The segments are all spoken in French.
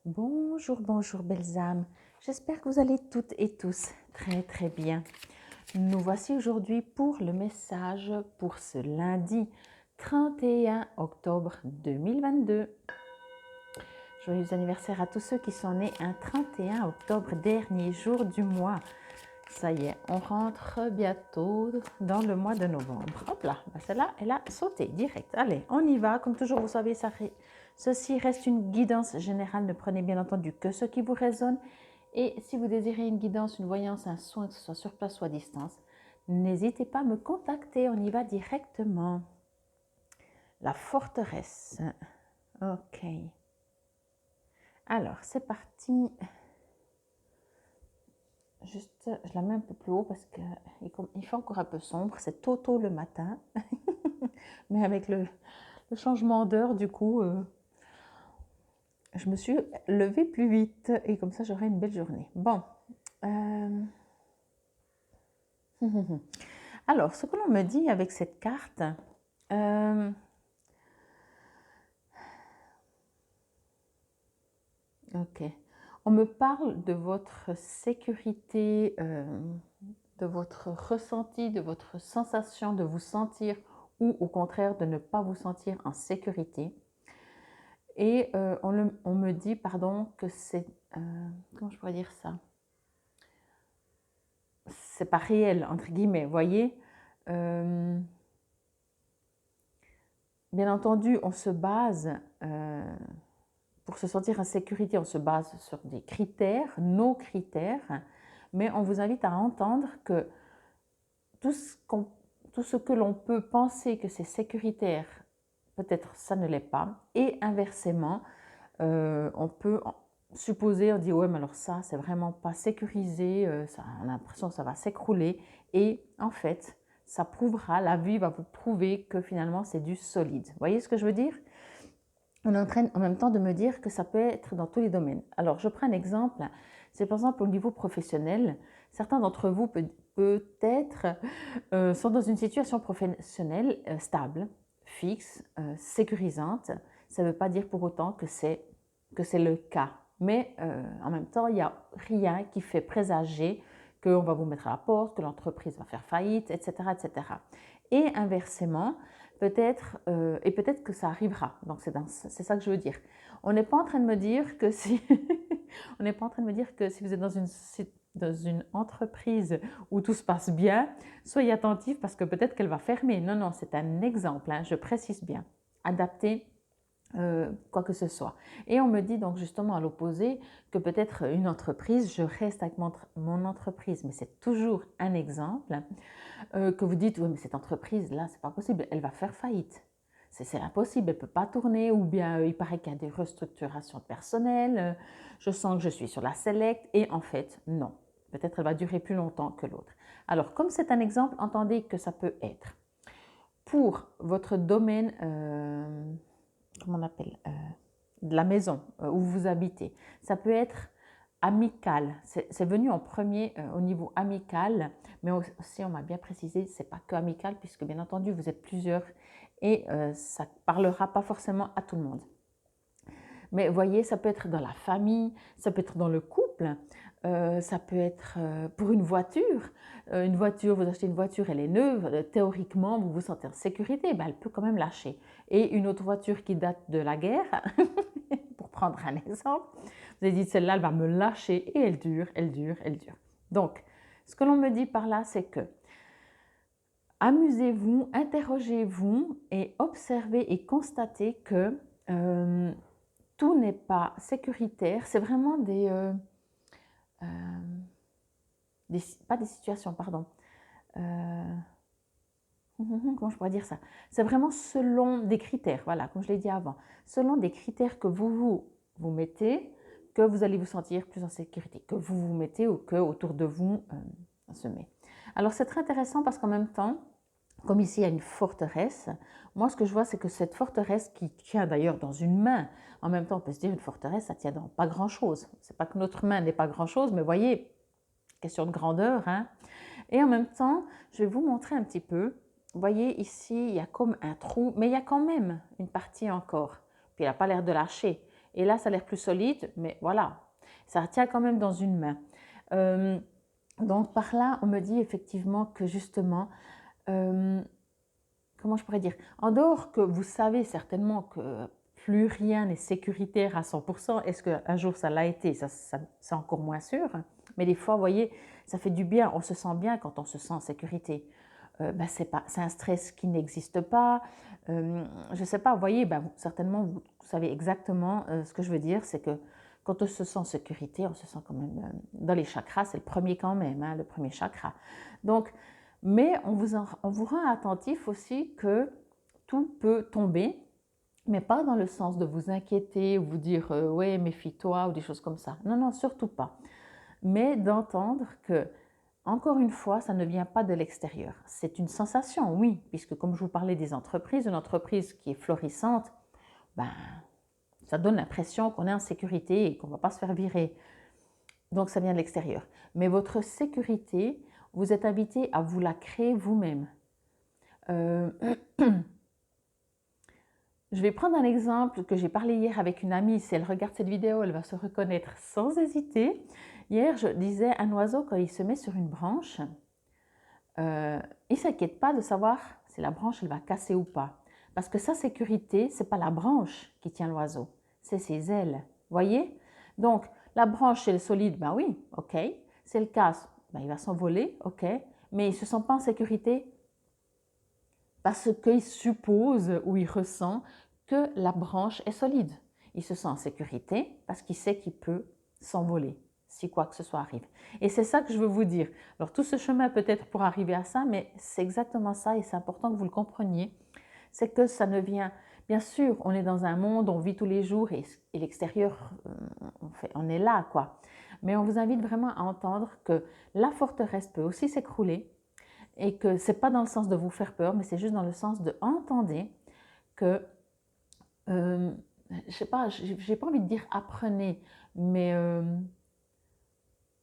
Bonjour, bonjour belles âmes. J'espère que vous allez toutes et tous très très bien. Nous voici aujourd'hui pour le message pour ce lundi 31 octobre 2022. Joyeux anniversaire à tous ceux qui sont nés un 31 octobre, dernier jour du mois. Ça y est, on rentre bientôt dans le mois de novembre. Hop là, celle-là, elle a sauté direct. Allez, on y va. Comme toujours, vous savez, ceci reste une guidance générale. Ne prenez bien entendu que ce qui vous résonne. Et si vous désirez une guidance, une voyance, un soin, que ce soit sur place ou à distance, n'hésitez pas à me contacter. On y va directement. La forteresse. Ok. Alors, c'est parti. Juste, je la mets un peu plus haut parce qu'il fait encore un peu sombre. C'est tôt le matin. Mais avec le changement d'heure, du coup, je me suis levée plus vite. Et comme ça, j'aurai une belle journée. Bon. Alors, ce que l'on me dit avec cette carte, ok. On me parle de votre sécurité, de votre ressenti, de votre sensation de vous sentir ou au contraire de ne pas vous sentir en sécurité. Et on me dit, pardon, que c'est... comment je pourrais dire ça? C'est pas réel, entre guillemets, vous voyez. Bien entendu, on se base... pour se sentir en sécurité, on se base sur des critères, nos critères, mais on vous invite à entendre que tout ce que l'on peut penser que c'est sécuritaire, peut-être ça ne l'est pas. Et inversement, on peut supposer, on dit ouais mais alors ça c'est vraiment pas sécurisé, ça, on a l'impression que ça va s'écrouler. Et en fait, ça prouvera, la vie va vous prouver que finalement c'est du solide. Vous voyez ce que je veux dire? On est en train en même temps de me dire que ça peut être dans tous les domaines. Alors, je prends un exemple. C'est par exemple au niveau professionnel. Certains d'entre vous peut-être sont dans une situation professionnelle stable, fixe, sécurisante. Ça ne veut pas dire pour autant que c'est le cas. Mais en même temps, il n'y a rien qui fait présager qu'on va vous mettre à la porte, que l'entreprise va faire faillite, etc. etc. Et inversement, et peut-être que ça arrivera. Donc c'est ça que je veux dire. On n'est pas en train de me dire que si on n'est pas en train de me dire que si vous êtes dans une entreprise où tout se passe bien, soyez attentifs parce que peut-être qu'elle va fermer. Non, non, c'est un exemple, hein, je précise bien. Adaptez quoi que ce soit. Et on me dit donc justement à l'opposé que peut-être une entreprise, je reste avec mon entreprise, mais c'est toujours un exemple, que vous dites, oui mais cette entreprise-là, c'est pas possible, elle va faire faillite. C'est impossible, elle ne peut pas tourner, ou bien il paraît qu'il y a des restructurations de personnel, je sens que je suis sur la select, et en fait, non. Peut-être elle va durer plus longtemps que l'autre. Alors, comme c'est un exemple, entendez que ça peut être pour votre domaine, comment on appelle, de la maison où vous habitez. Ça peut être amical. C'est venu en premier au niveau amical, mais aussi on m'a bien précisé, c'est pas que amical puisque bien entendu vous êtes plusieurs et ça parlera pas forcément à tout le monde. Mais voyez, ça peut être dans la famille, ça peut être dans le couple, ça peut être pour une voiture. Vous achetez une voiture, elle est neuve, théoriquement, vous vous sentez en sécurité, ben, elle peut quand même lâcher. Et une autre voiture qui date de la guerre, pour prendre un exemple, vous avez dit celle-là, elle va me lâcher et elle dure, elle dure, elle dure. Donc, ce que l'on me dit par là, c'est que amusez-vous, interrogez-vous et observez et constatez que tout n'est pas sécuritaire, c'est vraiment pas des situations, pardon. Comment je pourrais dire ça? C'est vraiment selon des critères, voilà, comme je l'ai dit avant. Selon des critères que vous mettez, que vous allez vous sentir plus en sécurité, que vous vous mettez ou que autour de vous se met. Alors c'est très intéressant parce qu'en même temps, comme ici il y a une forteresse, moi ce que je vois c'est que cette forteresse qui tient d'ailleurs dans une main, en même temps on peut se dire une forteresse ça tient dans pas grand chose. C'est pas que notre main n'est pas grand chose, mais voyez, question de grandeur, hein. Et en même temps, je vais vous montrer un petit peu. Vous voyez ici, il y a comme un trou, mais il y a quand même une partie encore. Puis il n'a pas l'air de lâcher. et là, ça a l'air plus solide, mais voilà, ça tient quand même dans une main. Donc par là, on me dit effectivement que justement, comment je pourrais dire, en dehors que vous savez certainement que plus rien n'est sécuritaire à 100%, est-ce qu'un jour ça l'a été, ça c'est encore moins sûr, mais des fois, vous voyez, ça fait du bien, on se sent bien quand on se sent en sécurité. Ben, c'est un stress qui n'existe pas, je ne sais pas, vous voyez, ben, certainement vous savez exactement ce que je veux dire, c'est que quand on se sent en sécurité, on se sent quand même dans les chakras, c'est le premier quand même, hein, le premier chakra. Donc, mais on vous rend attentif aussi que tout peut tomber, mais pas dans le sens de vous inquiéter ou vous dire ouais, méfie-toi ou des choses comme ça. Non, non, surtout pas. Mais d'entendre que, encore une fois, ça ne vient pas de l'extérieur. C'est une sensation, oui, puisque comme je vous parlais des entreprises, une entreprise qui est florissante, ben, ça donne l'impression qu'on est en sécurité et qu'on ne va pas se faire virer. Donc ça vient de l'extérieur. Mais votre sécurité, vous êtes invité à vous la créer vous-même. Je vais prendre un exemple que j'ai parlé hier avec une amie. Si elle regarde cette vidéo, elle va se reconnaître sans hésiter. Hier, je disais, un oiseau, quand il se met sur une branche, il ne s'inquiète pas de savoir si la branche elle va casser ou pas. Parce que sa sécurité, ce n'est pas la branche qui tient l'oiseau, c'est ses ailes. Voyez? Donc, la branche, elle est solide, ben oui, ok. Si elle casse, ben il va s'envoler, ok. Mais il ne se sent pas en sécurité parce qu'il suppose ou il ressent que la branche est solide. Il se sent en sécurité parce qu'il sait qu'il peut s'envoler si quoi que ce soit arrive. Et c'est ça que je veux vous dire. Alors tout ce chemin peut-être pour arriver à ça, mais c'est exactement ça et c'est important que vous le compreniez. C'est que ça ne vient... Bien sûr, on est dans un monde, on vit tous les jours et l'extérieur, on est là, quoi. Mais on vous invite vraiment à entendre que la forteresse peut aussi s'écrouler et que ce n'est pas dans le sens de vous faire peur, mais c'est juste dans le sens de entendre que, je ne sais pas, j'ai pas envie de dire apprenez, mais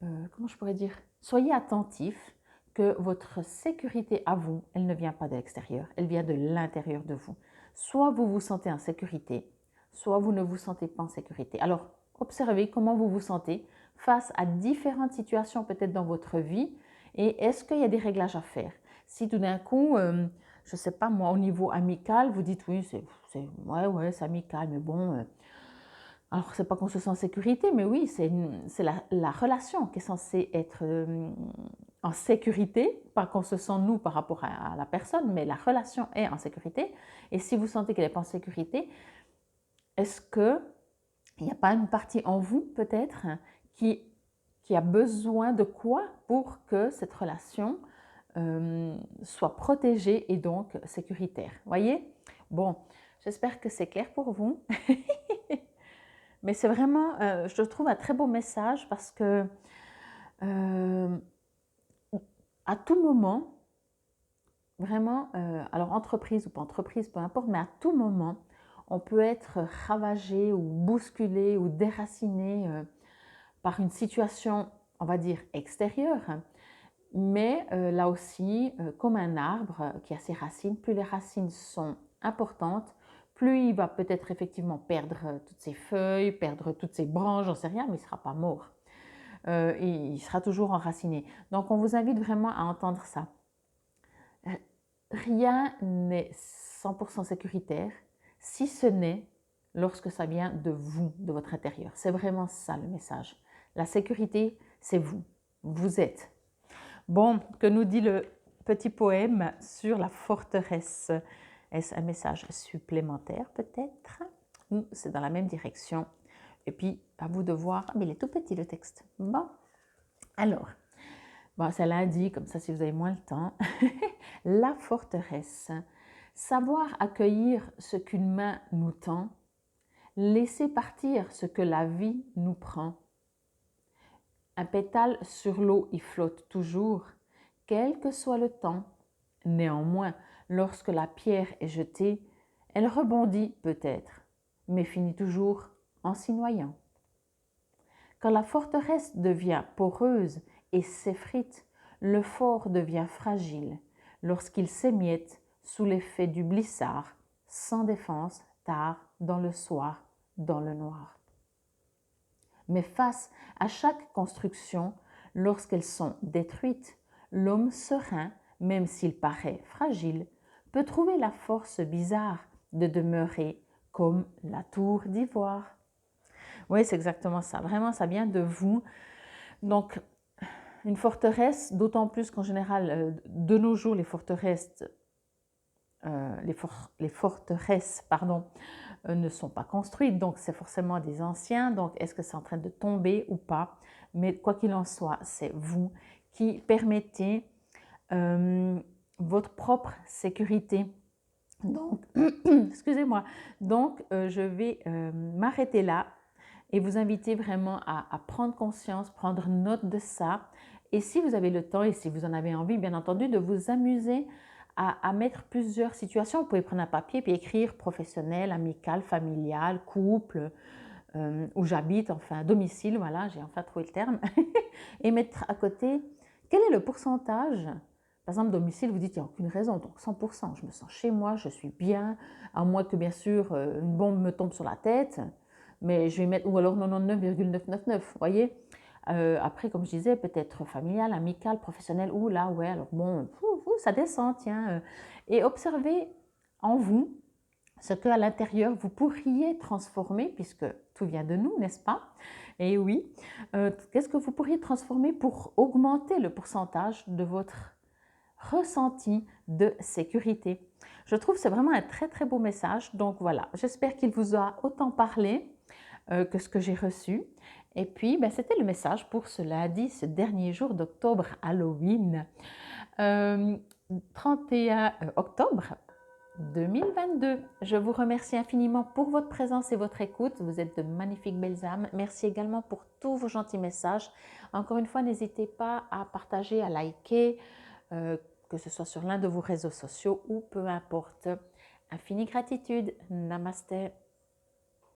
comment je pourrais dire, soyez attentifs que votre sécurité à vous, elle ne vient pas de l'extérieur, elle vient de l'intérieur de vous. Soit vous vous sentez en sécurité, soit vous ne vous sentez pas en sécurité. Alors, observez comment vous vous sentez face à différentes situations peut-être dans votre vie et est-ce qu'il y a des réglages à faire. Si tout d'un coup, je ne sais pas moi, au niveau amical, vous dites oui, ouais, c'est amical, mais bon, alors c'est pas qu'on se sent en sécurité, mais oui, c'est la relation qui est censée être en sécurité, pas qu'on se sent nous par rapport à la personne, mais la relation est en sécurité. Et si vous sentez qu'elle n'est pas en sécurité, est-ce qu'il n'y a pas une partie en vous peut-être qui a besoin de quoi pour que cette relation soit protégée et donc sécuritaire? Voyez? Bon, j'espère que c'est clair pour vous. Mais c'est vraiment, je trouve, un très beau message parce que à tout moment, vraiment, alors entreprise ou pas entreprise, peu importe, mais à tout moment, on peut être ravagé ou bousculé ou déraciné par une situation, on va dire, extérieure. Mais là aussi, comme un arbre qui a ses racines, plus les racines sont importantes, plus il va peut-être effectivement perdre toutes ses feuilles, perdre toutes ses branches, j'en sais rien, mais il ne sera pas mort. Et il sera toujours enraciné. Donc on vous invite vraiment à entendre ça. Rien n'est 100% sécuritaire, si ce n'est lorsque ça vient de vous, de votre intérieur. C'est vraiment ça le message. La sécurité, c'est vous. Vous êtes. Bon, que nous dit le petit poème sur la forteresse? Est-ce un message supplémentaire peut-être? Ou c'est dans la même direction? Et puis, à vous de voir. Ah, mais il est tout petit le texte. Bon, alors, bon, c'est lundi, comme ça si vous avez moins le temps. La forteresse. Savoir accueillir ce qu'une main nous tend, laisser partir ce que la vie nous prend. Un pétale sur l'eau y flotte toujours, quel que soit le temps. Néanmoins, lorsque la pierre est jetée, elle rebondit peut-être, mais finit toujours en s'y noyant. Quand la forteresse devient poreuse et s'effrite, le fort devient fragile lorsqu'il s'émiette sous l'effet du blissard, sans défense, tard dans le soir, dans le noir. Mais face à chaque construction, lorsqu'elles sont détruites, l'homme serein, même s'il paraît fragile, peut trouver la force bizarre de demeurer comme la tour d'ivoire. Oui, c'est exactement ça. Vraiment, ça vient de vous. Donc, une forteresse, d'autant plus qu'en général, de nos jours, les forteresses pardon, ne sont pas construites, donc c'est forcément des anciens, donc est-ce que c'est en train de tomber ou pas? Mais quoi qu'il en soit, c'est vous qui permettez votre propre sécurité. Donc, excusez-moi, donc je vais m'arrêter là et vous inviter vraiment à prendre conscience, prendre note de ça. Et si vous avez le temps et si vous en avez envie, bien entendu, de vous amuser à mettre plusieurs situations. Vous pouvez prendre un papier puis écrire professionnel, amical, familial, couple, où j'habite, enfin domicile, voilà, j'ai enfin trouvé le terme, et mettre à côté quel est le pourcentage. Par exemple, domicile, vous dites, il n'y a aucune raison, donc 100%, je me sens chez moi, je suis bien, à moins que bien sûr une bombe me tombe sur la tête, mais je vais mettre, ou alors 99,999, vous voyez. Après, comme je disais, peut-être familial, amical, professionnel, ou là, ouais, alors bon, ça descend, tiens. Et observez en vous ce qu'à l'intérieur vous pourriez transformer, puisque tout vient de nous, n'est-ce pas? Et oui, qu'est-ce que vous pourriez transformer pour augmenter le pourcentage de votre ressenti de sécurité? Je trouve que c'est vraiment un très très beau message. Donc voilà, j'espère qu'il vous a autant parlé que ce que j'ai reçu. Et puis, ben, c'était le message pour ce lundi, ce dernier jour d'octobre, Halloween, 31 octobre 2022. Je vous remercie infiniment pour votre présence et votre écoute. Vous êtes de magnifiques belles âmes. Merci également pour tous vos gentils messages. Encore une fois, n'hésitez pas à partager, à liker, que ce soit sur l'un de vos réseaux sociaux ou peu importe. Infinie gratitude. Namasté.